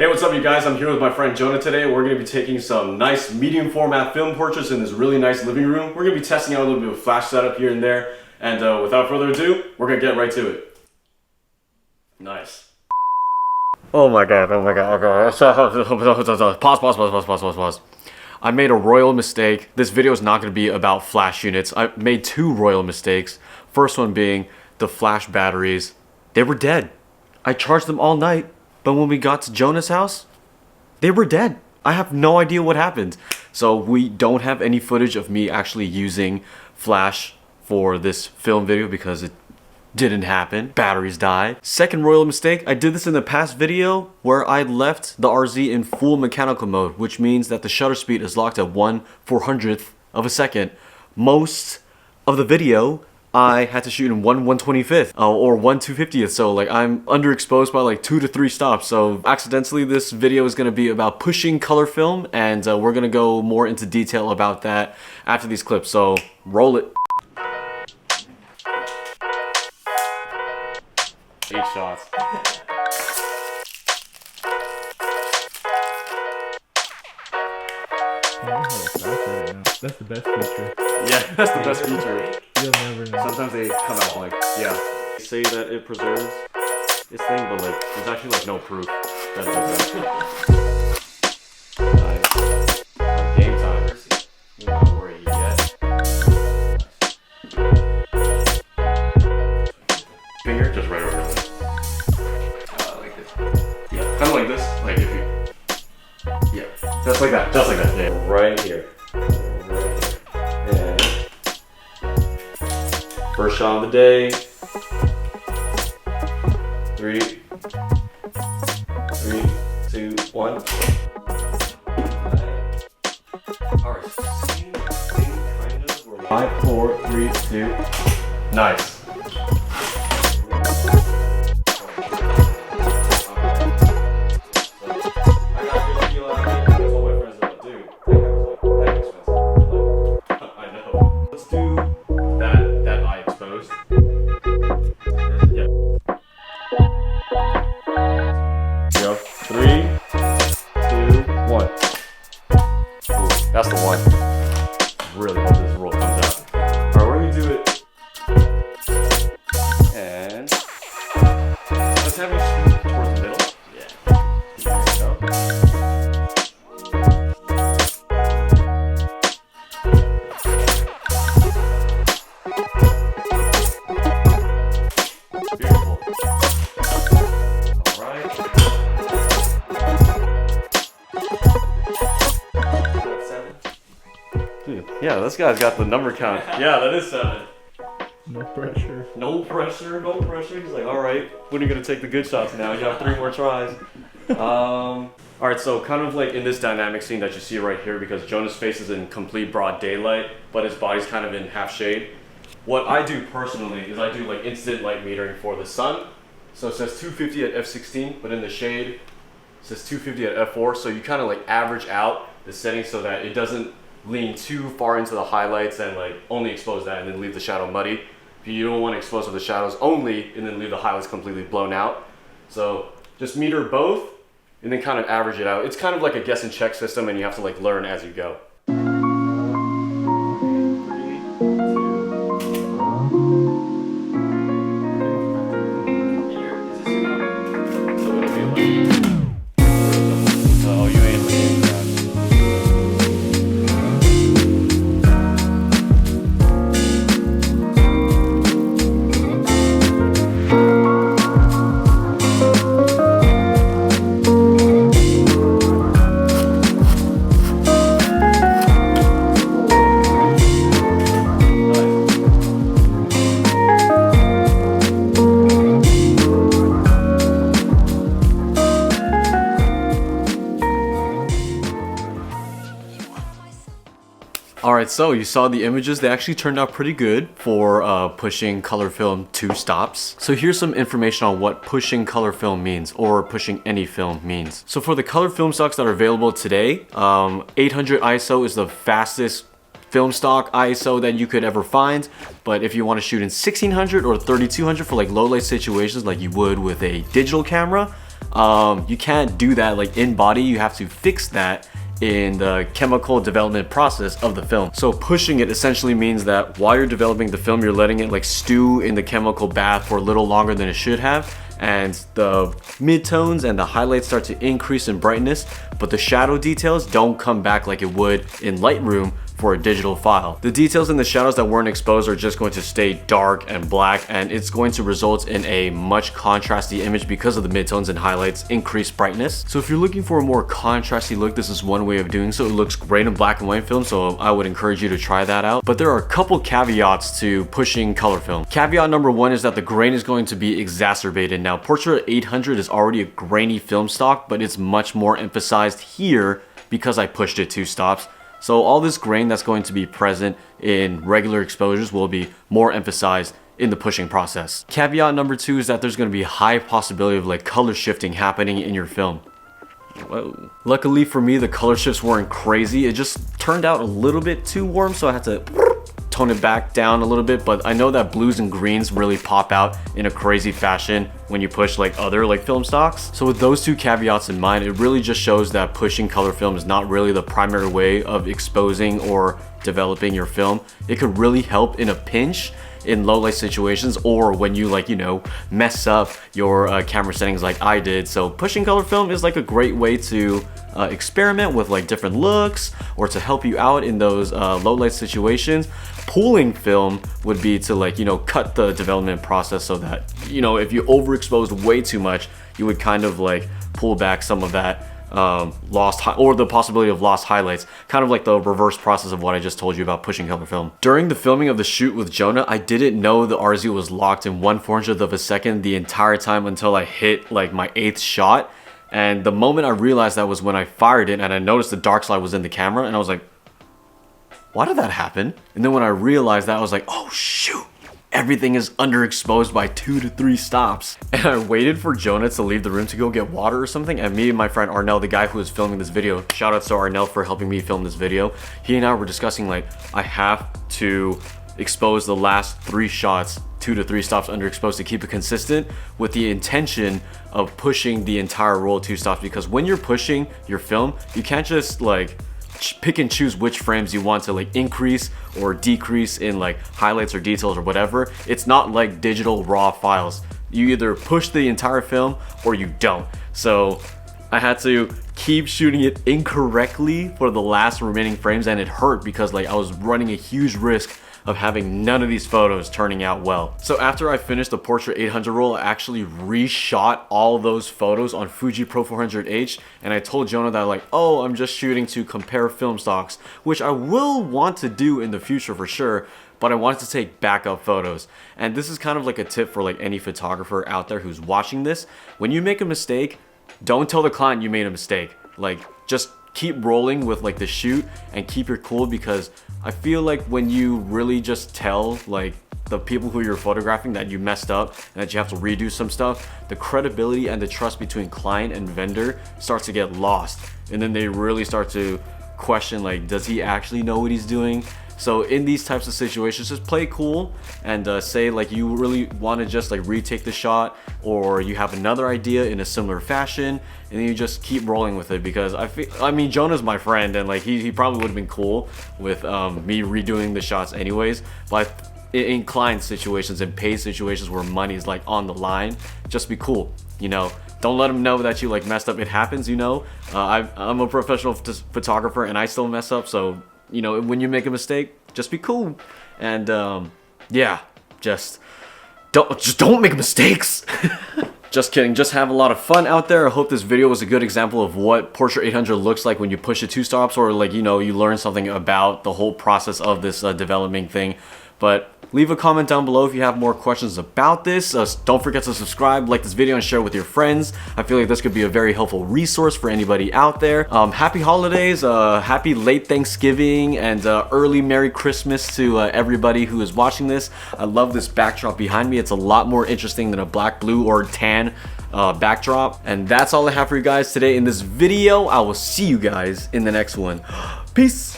Hey, what's up you guys? I'm here with my friend Jonah today. We're going to be taking some nice medium format film portraits in this really nice living room. We're going to be testing out a little bit of flash setup here and there. And without further ado, we're going to get right to it. Nice. Oh my god, okay. Pause. I made a royal mistake. This video is not going to be about flash units. I made two royal mistakes. First one being the flash batteries. They were dead. I charged them all night. But when we got to Jonah's house, they were dead. I have no idea what happened. So we don't have any footage of me actually using flash for this film video because it didn't happen. Batteries died. Second royal mistake, I did this in the past video where I left the RZ in full mechanical mode, which means that the shutter speed is locked at 1/400th of a second. Most of the video I had to shoot in 1/125th or 1/250th, so like I'm underexposed by like 2 to 3 stops. So accidentally this video is going to be about pushing color film, and we're going to go more into detail about that after these clips, so roll it. 8 shots. That's the best feature. Yeah, that's the best feature. You'll never know. Sometimes they come out like, yeah. They say that it preserves its thing, but like, there's actually like no proof that it does that. Alright. Game time. You don't have to worry yet. Finger just right over this. Like this. Yeah, kind of like this. Like if you, yeah, just like that. Just like that. Yeah. Right here. And first shot of the day. 3, 2, 1. Alright, same kind of. 5, 4, 3, 2. Nice. That's the one. Really hope this roll comes out. Alright, we're gonna do it. And let's have you shoot towards the middle. Yeah. There you go. Beautiful. Alright. Yeah, this guy's got the number count. Yeah, that is 7. No pressure. No pressure, no pressure. He's like, alright, when are you gonna take the good shots now? You have 3 more tries. Alright, so kind of like in this dynamic scene that you see right here, because Jonah's face is in complete broad daylight, but his body's kind of in half shade. What I do personally is I do like instant light metering for the sun. So it says 250 at f16, but in the shade, it says 250 at f4. So you kind of like average out the settings so that it doesn't lean too far into the highlights and like only expose that and then leave the shadow muddy. You don't want to expose with the shadows only and then leave the highlights completely blown out. So just meter both and then kind of average it out. It's kind of like a guess and check system, and you have to like learn as you go. Alright, so you saw the images. They actually turned out pretty good for pushing color film 2 stops. So here's some information on what pushing color film means, or pushing any film means. So for the color film stocks that are available today, 800 ISO is the fastest film stock ISO that you could ever find. But if you want to shoot in 1600 or 3200 for like low light situations like you would with a digital camera, you can't do that like in body. You have to fix that in the chemical development process of the film. So pushing it essentially means that while you're developing the film, you're letting it like stew in the chemical bath for a little longer than it should have, and the midtones and the highlights start to increase in brightness, but the shadow details don't come back like it would in Lightroom for a digital file. The details in the shadows that weren't exposed are just going to stay dark and black, and it's going to result in a much contrasty image because of the midtones and highlights, increased brightness. So if you're looking for a more contrasty look, this is one way of doing so. It looks great in black and white film, so I would encourage you to try that out. But there are a couple caveats to pushing color film. Caveat number one is that the grain is going to be exacerbated. Now, Portra 800 is already a grainy film stock, but it's much more emphasized here because I pushed it 2 stops. So all this grain that's going to be present in regular exposures will be more emphasized in the pushing process. Caveat number 2 is that there's going to be a high possibility of like color shifting happening in your film. Whoa. Luckily for me, the color shifts weren't crazy. It just turned out a little bit too warm, so I had to tone it back down a little bit. But I know that blues and greens really pop out in a crazy fashion when you push like other like film stocks. So with those 2 caveats in mind, it really just shows that pushing color film is not really the primary way of exposing or developing your film. It could really help in a pinch in low light situations, or when you like, you know, mess up your camera settings like I did. So pushing color film is like a great way to experiment with like different looks, or to help you out in those low light situations. Pulling film would be to like, you know, cut the development process so that, you know, if you overexposed way too much, you would kind of like pull back some of that or the possibility of lost highlights, kind of like the reverse process of what I just told you about pushing color film. During the filming of the shoot with Jonah, I didn't know the RZ was locked in 1/400th of a second the entire time until I hit like my 8th shot. And the moment I realized that was when I fired it, and I noticed the dark slide was in the camera, and I was like, why did that happen? And then when I realized that, I was like, oh shoot, everything is underexposed by 2 to 3 stops. And I waited for Jonah to leave the room to go get water or something, and me and my friend Arnell, the guy who was filming this video, shout out to Arnell for helping me film this video, he and I were discussing like, I have to expose the last 3 shots 2 to 3 stops underexposed to keep it consistent, with the intention of pushing the entire roll 2 stops. Because when you're pushing your film, you can't just like pick and choose which frames you want to like increase or decrease in like highlights or details or whatever. It's not like digital raw files. You either push the entire film or you don't. So I had to keep shooting it incorrectly for the last remaining frames, and it hurt because like I was running a huge risk of having none of these photos turning out well. So after I finished the Portra 800 roll, I actually reshot all those photos on Fuji Pro 400H, and I told Jonah that like, oh, I'm just shooting to compare film stocks, which I will want to do in the future for sure, but I wanted to take backup photos. And this is kind of like a tip for like any photographer out there who's watching this. When you make a mistake, don't tell the client you made a mistake. Like, just keep rolling with like the shoot and keep your cool, because I feel like when you really just tell like the people who you're photographing that you messed up and that you have to redo some stuff, the credibility and the trust between client and vendor starts to get lost, and then they really start to question like, does he actually know what he's doing? So in these types of situations, just play cool and say like you really want to just like retake the shot, or you have another idea in a similar fashion, and then you just keep rolling with it. Because I mean, Jonah's my friend, and like he probably would have been cool with me redoing the shots anyways. But in client situations and paid situations where money is like on the line, just be cool, you know. Don't let them know that you like messed up. It happens, you know. I'm a professional photographer and I still mess up, so you know, when you make a mistake, just be cool. And yeah, just don't make mistakes. Just kidding, just have a lot of fun out there. I hope this video was a good example of what Portra 800 looks like when you push it 2 stops, or like, you know, you learn something about the whole process of this developing thing. But leave a comment down below if you have more questions about this. Don't forget to subscribe, like this video, and share with your friends. I feel like this could be a very helpful resource for anybody out there. Happy holidays, happy late Thanksgiving, and early Merry Christmas to everybody who is watching this. I love this backdrop behind me. It's a lot more interesting than a black, blue, or tan backdrop. And that's all I have for you guys today in this video. I will see you guys in the next one. Peace.